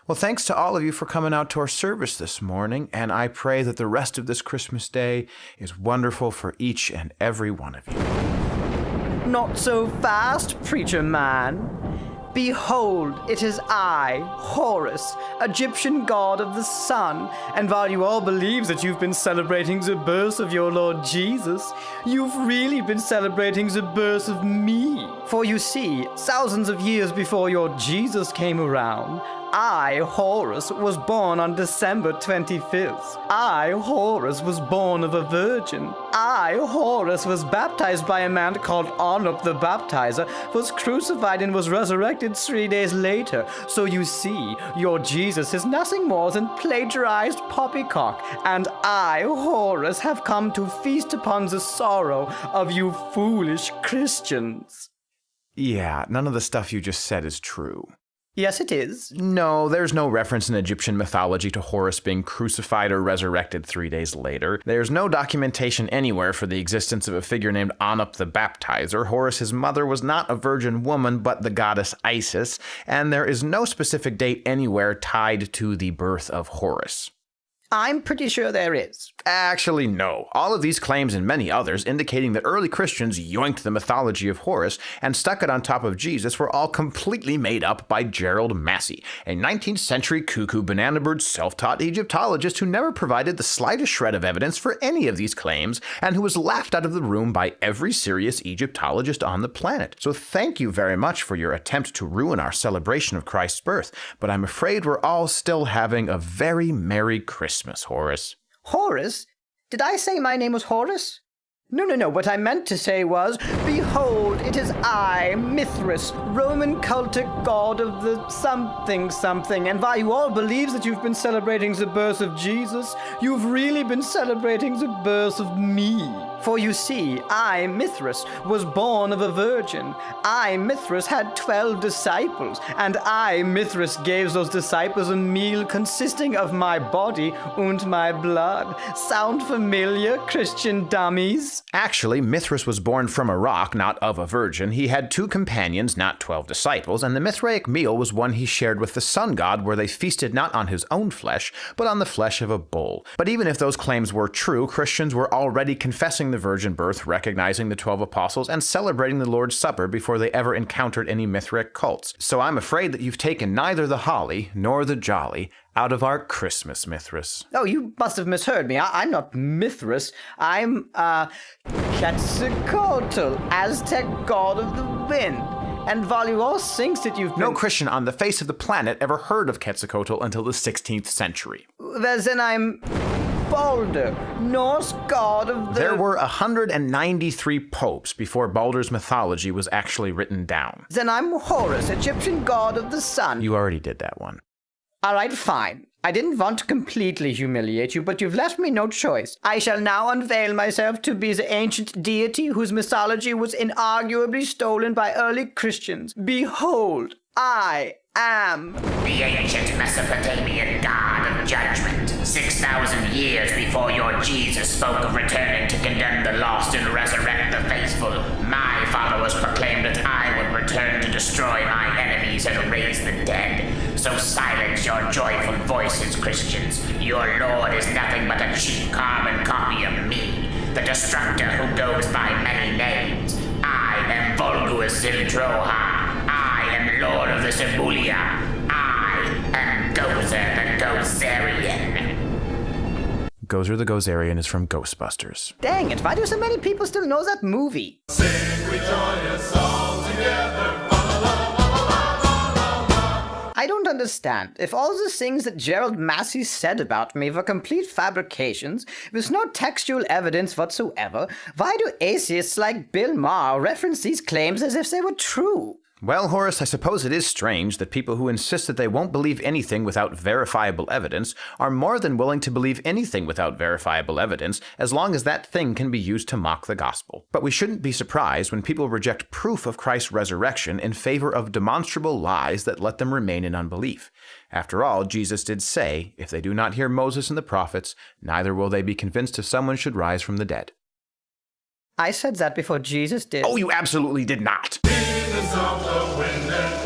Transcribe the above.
Well, thanks to all of you for coming out to our service this morning, and I pray that the rest of this Christmas day is wonderful for each and every one of you. Not so fast, preacher man. Behold, it is I, Horus, Egyptian god of the sun, and while you all believe that you've been celebrating the birth of your Lord Jesus, you've really been celebrating the birth of me. For you see, thousands of years before your Jesus came around, I, Horus, was born on December 25th. I, Horus, was born of a virgin. I, Horus, was baptized by a man called Anup the Baptizer, was crucified and was resurrected 3 days later. So you see, your Jesus is nothing more than plagiarized poppycock, and I, Horus, have come to feast upon the sorrow of you foolish Christians. Yeah, none of the stuff you just said is true. Yes, it is. No, there's no reference in Egyptian mythology to Horus being crucified or resurrected 3 days later. There's no documentation anywhere for the existence of a figure named Anup the Baptizer. Horus's mother was not a virgin woman, but the goddess Isis, and there is no specific date anywhere tied to the birth of Horus. I'm pretty sure there is. Actually, no. All of these claims and many others indicating that early Christians yoinked the mythology of Horus and stuck it on top of Jesus were all completely made up by Gerald Massey, a 19th century cuckoo banana bird self-taught Egyptologist who never provided the slightest shred of evidence for any of these claims and who was laughed out of the room by every serious Egyptologist on the planet. So thank you very much for your attempt to ruin our celebration of Christ's birth, but I'm afraid we're all still having a very Merry Christmas, Horus. Horus? Did I say my name was Horus? No. What I meant to say was, behold, it is I, Mithras, Roman cultic god of the something, and while you all believe that you've been celebrating the birth of Jesus, you've really been celebrating the birth of me. For you see, I, Mithras, was born of a virgin. I, Mithras, had 12 disciples, and I, Mithras, gave those disciples a meal consisting of my body and my blood. Sound familiar, Christian dummies? Actually, Mithras was born from a rock, not of a virgin. He had 2 companions, not 12 disciples, and the Mithraic meal was one he shared with the sun god, where they feasted not on his own flesh, but on the flesh of a bull. But even if those claims were true, Christians were already confessing the virgin birth, recognizing the 12 apostles, and celebrating the Lord's Supper before they ever encountered any Mithraic cults. So I'm afraid that you've taken neither the holly nor the jolly out of our Christmas, Mithras. Oh, you must have misheard me. I'm not Mithras. I'm, Quetzalcoatl, Aztec god of the wind. And while you all think that you've been... No Christian on the face of the planet ever heard of Quetzalcoatl until the 16th century. Well, then I'm Balder, Norse god of the... There were 193 popes before Balder's mythology was actually written down. Then I'm Horus, Egyptian god of the sun. You already did that one. All right, fine. I didn't want to completely humiliate you, but you've left me no choice. I shall now unveil myself to be the ancient deity whose mythology was inarguably stolen by early Christians. Behold, I am... the ancient Mesopotamian god of judgment. 6,000 years before your Jesus spoke of returning to condemn the lost and resurrect the faithful, my followers proclaimed that I would return to destroy my enemies and raise the dead. So silence your joyful voices, Christians. Your Lord is nothing but a cheap carbon copy of me, the destructor who goes by many names. I am Volguus Zildroha. I am Lord of the Sibulia. I am Gozer the Gozerian. Gozer the Gozerian is from Ghostbusters. Dang it, why do so many people still know that movie? Sing we joyous all together. I don't understand. If all the things that Gerald Massey said about me were complete fabrications, with no textual evidence whatsoever, why do atheists like Bill Maher reference these claims as if they were true? Well, Horus, I suppose it is strange that people who insist that they won't believe anything without verifiable evidence are more than willing to believe anything without verifiable evidence, as long as that thing can be used to mock the gospel. But we shouldn't be surprised when people reject proof of Christ's resurrection in favor of demonstrable lies that let them remain in unbelief. After all, Jesus did say, if they do not hear Moses and the prophets, neither will they be convinced if someone should rise from the dead. I said that before Jesus did. Oh, you absolutely did not! Of the wind and